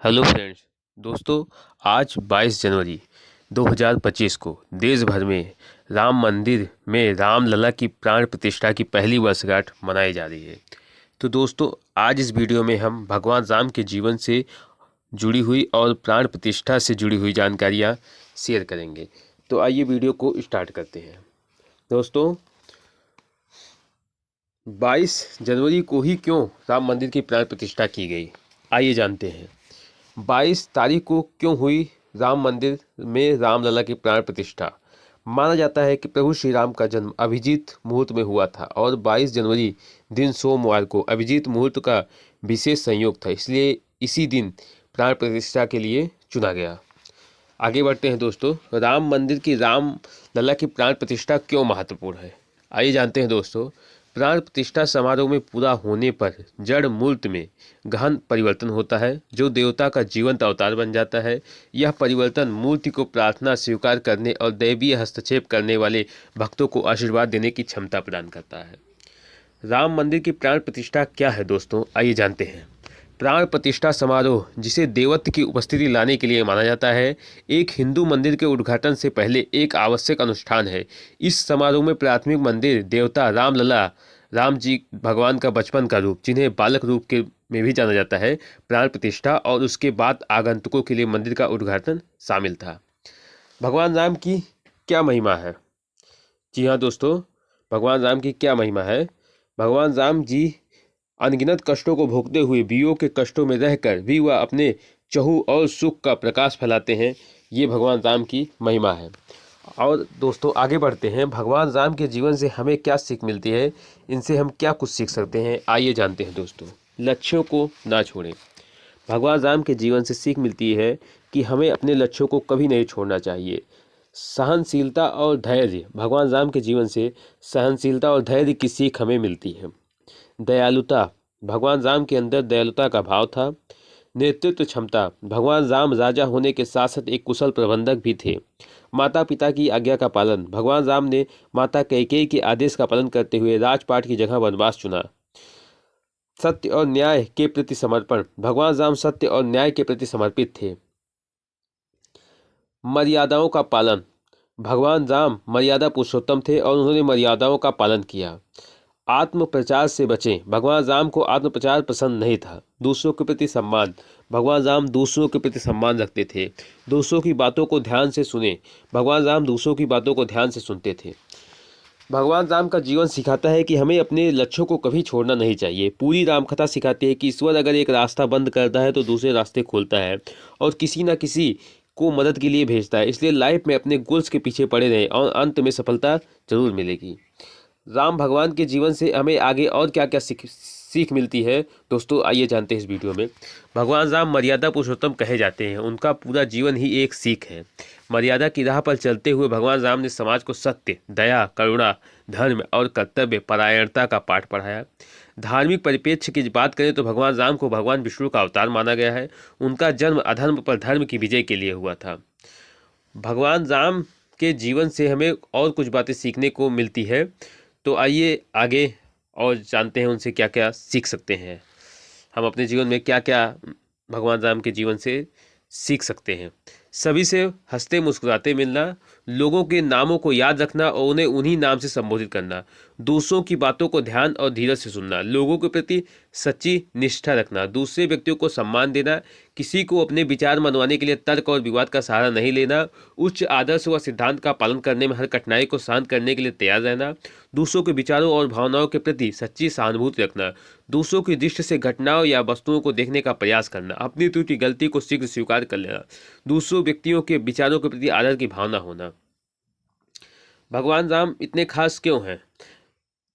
Hello friends. दोस्तों, आज 22 जनवरी 2025 को देश भर में राम मंदिर में रामलला की प्राण प्रतिष्ठा की पहली वर्षगांठ मनाई जा रही है। तो दोस्तों, आज इस वीडियो में हम भगवान राम के जीवन से जुड़ी हुई और प्राण प्रतिष्ठा से जुड़ी हुई जानकारियाँ शेयर करेंगे। तो आइए वीडियो को स्टार्ट करते हैं। दोस्तों, 22 जनवरी को ही क्यों राम मंदिर की प्राण प्रतिष्ठा की गई, आइए जानते हैं। 22 तारीख को क्यों हुई राम मंदिर में रामलला की प्राण प्रतिष्ठा। माना जाता है कि प्रभु श्री राम का जन्म अभिजीत मुहूर्त में हुआ था और 22 जनवरी दिन सोमवार को अभिजीत मुहूर्त का विशेष संयोग था, इसलिए इसी दिन प्राण प्रतिष्ठा के लिए चुना गया। आगे बढ़ते हैं दोस्तों। राम मंदिर की रामलला की प्राण प्रतिष्ठा क्यों महत्वपूर्ण है, आइए जानते हैं दोस्तों। प्राण प्रतिष्ठा समारोह में पूरा होने पर जड़ मूर्त में गहन परिवर्तन होता है, जो देवता का जीवंत अवतार बन जाता है। यह परिवर्तन मूर्ति को प्रार्थना स्वीकार करने और दैवीय हस्तक्षेप करने वाले भक्तों को आशीर्वाद देने की क्षमता प्रदान करता है। राम मंदिर की प्राण प्रतिष्ठा क्या है दोस्तों, आइए जानते हैं। प्राण प्रतिष्ठा समारोह, जिसे देवत्व की उपस्थिति लाने के लिए माना जाता है, एक हिंदू मंदिर के उद्घाटन से पहले एक आवश्यक अनुष्ठान है। इस समारोह में प्राथमिक मंदिर देवता रामलला, राम जी भगवान का बचपन का रूप, जिन्हें बालक रूप के में भी जाना जाता है, प्राण प्रतिष्ठा और उसके बाद आगंतुकों के लिए मंदिर का उद्घाटन शामिल था। भगवान राम की क्या महिमा है। जी हाँ दोस्तों, भगवान राम की क्या महिमा है। भगवान राम जी अनगिनत कष्टों को भोगते हुए वियोग के कष्टों में रहकर भी वह अपने चहु और सुख का प्रकाश फैलाते हैं। ये भगवान राम की महिमा है। और दोस्तों, आगे बढ़ते हैं। भगवान राम के जीवन से हमें क्या सीख मिलती है, इनसे हम क्या कुछ सीख सकते हैं, आइए जानते हैं दोस्तों। लक्ष्यों को ना छोड़ें। भगवान राम के जीवन से सीख मिलती है कि हमें अपने लक्ष्यों को कभी नहीं छोड़ना चाहिए। सहनशीलता और धैर्य। भगवान राम के जीवन से सहनशीलता और धैर्य की सीख हमें मिलती है। दयालुता। भगवान राम के अंदर दयालुता का भाव था। नेतृत्व क्षमता। भगवान राम राजा होने के साथ साथ एक कुशल प्रबंधक भी थे। माता पिता की आज्ञा का पालन। भगवान राम ने माता कैकेयी के आदेश का पालन करते हुए राजपाट की जगह वनवास चुना। सत्य और न्याय के प्रति समर्पण। भगवान राम सत्य और न्याय के प्रति समर्पित थे। मर्यादाओं का पालन। भगवान राम मर्यादा पुरुषोत्तम थे और उन्होंने मर्यादाओं का पालन किया। आत्म प्रचार से बचें। भगवान राम को आत्म प्रचार पसंद नहीं था। दूसरों के प्रति सम्मान। भगवान राम दूसरों के प्रति सम्मान रखते थे। दूसरों की बातों को ध्यान से सुने। भगवान राम दूसरों की बातों को ध्यान से सुनते थे। भगवान राम का जीवन सिखाता है कि हमें अपने लक्ष्यों को कभी छोड़ना नहीं चाहिए। पूरी रामकथा सिखाती है कि ईश्वर अगर एक रास्ता बंद करता है तो दूसरे रास्ते खोलता है और किसी न किसी को मदद के लिए भेजता है। इसलिए लाइफ में अपने गोल्स के पीछे पड़े रहें और अंत में सफलता जरूर मिलेगी। राम भगवान के जीवन से हमें आगे और क्या क्या सीख मिलती है दोस्तों, आइए जानते हैं इस वीडियो में। भगवान राम मर्यादा पुरुषोत्तम कहे जाते हैं। उनका पूरा जीवन ही एक सीख है। मर्यादा की राह पर चलते हुए भगवान राम ने समाज को सत्य, दया, करुणा, धर्म और कर्तव्य परायणता का पाठ पढ़ाया। धार्मिक परिप्रेक्ष्य की बात करें तो भगवान राम को भगवान विष्णु का अवतार माना गया है। उनका जन्म अधर्म पर धर्म की विजय के लिए हुआ था। भगवान राम के जीवन से हमें और कुछ बातें सीखने को मिलती है, तो आइए आगे और जानते हैं उनसे क्या क्या सीख सकते हैं। हम अपने जीवन में क्या क्या भगवान राम के जीवन से सीख सकते हैं। सभी से हंसते मुस्कुराते मिलना। लोगों के नामों को याद रखना और उन्हें उन्हीं नाम से संबोधित करना। दूसरों की बातों को ध्यान और धीरज से सुनना। लोगों के प्रति सच्ची निष्ठा रखना। दूसरे व्यक्तियों को सम्मान देना। किसी को अपने विचार मनवाने के लिए तर्क और विवाद का सहारा नहीं लेना। उच्च आदर्श व सिद्धांत का पालन करने में हर कठिनाई को शांत करने के लिए तैयार रहना। दूसरों के विचारों और भावनाओं के प्रति सच्ची सहानुभूति रखना। दूसरों की दृष्टि से घटनाओं या वस्तुओं को देखने का प्रयास करना। अपनी त्रुटि गलती को शीघ्र स्वीकार कर लेना। दूसरों व्यक्तियों के विचारों के प्रति आदर की भावना होना। भगवान राम इतने खास क्यों हैं,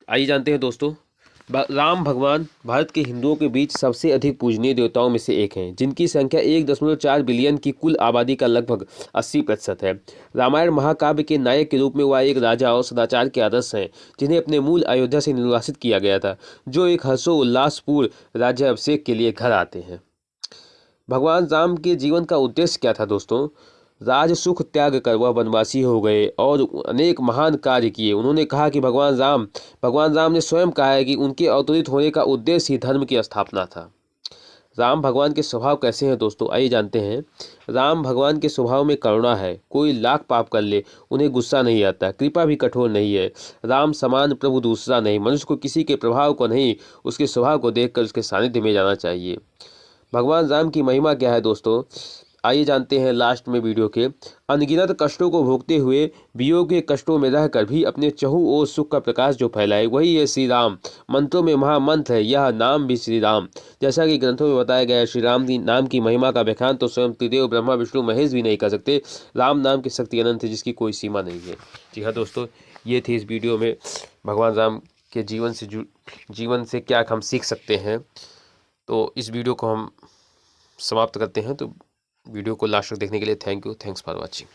आइए जानते हैं दोस्तों। राम भगवान भारत के हिंदुओं के बीच सबसे अधिक पूजनीय देवताओं में से एक हैं, जिनकी संख्या 1.4 बिलियन की कुल आबादी का लगभग 80% है। रामायण महाकाव्य के नायक के रूप में वह एक राजा और सदाचार के आदर्श हैं, जिन्हें अपने मूल अयोध्या से निर्वासित किया गया था, जो एक हर्षोल्लासपूर्ण राज्याभिषेक के लिए घर आते हैं। भगवान राम के जीवन का उद्देश्य क्या था दोस्तों। राज सुख त्याग कर वह वनवासी हो गए और अनेक महान कार्य किए। उन्होंने कहा कि भगवान राम ने स्वयं कहा है कि उनके अवतरित होने का उद्देश्य ही धर्म की स्थापना था। राम भगवान के स्वभाव कैसे हैं दोस्तों, आइए जानते हैं। राम भगवान के स्वभाव में करुणा है। कोई लाख पाप कर ले उन्हें गुस्सा नहीं आता। कृपा भी कठोर नहीं है। राम समान प्रभु दूसरा नहीं। मनुष्य को किसी के प्रभाव को नहीं, उसके स्वभाव को देखकर उसके सानिध्य में जाना चाहिए। भगवान राम की महिमा क्या है दोस्तों, आइए जानते हैं लास्ट में वीडियो के। अनगिनत कष्टों को भोगते हुए, वियोग के कष्टों में रहकर भी अपने चहुं ओर सुख का प्रकाश जो फैलाए, वही है श्री राम। मंत्रों में महामंत्र है यह नाम भी श्री राम। जैसा कि ग्रंथों में बताया गया है, श्री राम की नाम की महिमा का व्याख्यान तो स्वयं त्रिदेव ब्रह्मा विष्णु महेश भी नहीं कर सकते। राम नाम की शक्ति अनंत है, जिसकी कोई सीमा नहीं है। जी हाँ दोस्तों, ये थी इस वीडियो में भगवान राम के जीवन से क्या हम सीख सकते हैं। तो इस वीडियो को हम समाप्त करते हैं। तो वीडियो को लास्ट तक देखने के लिए thank you, thanks for watching.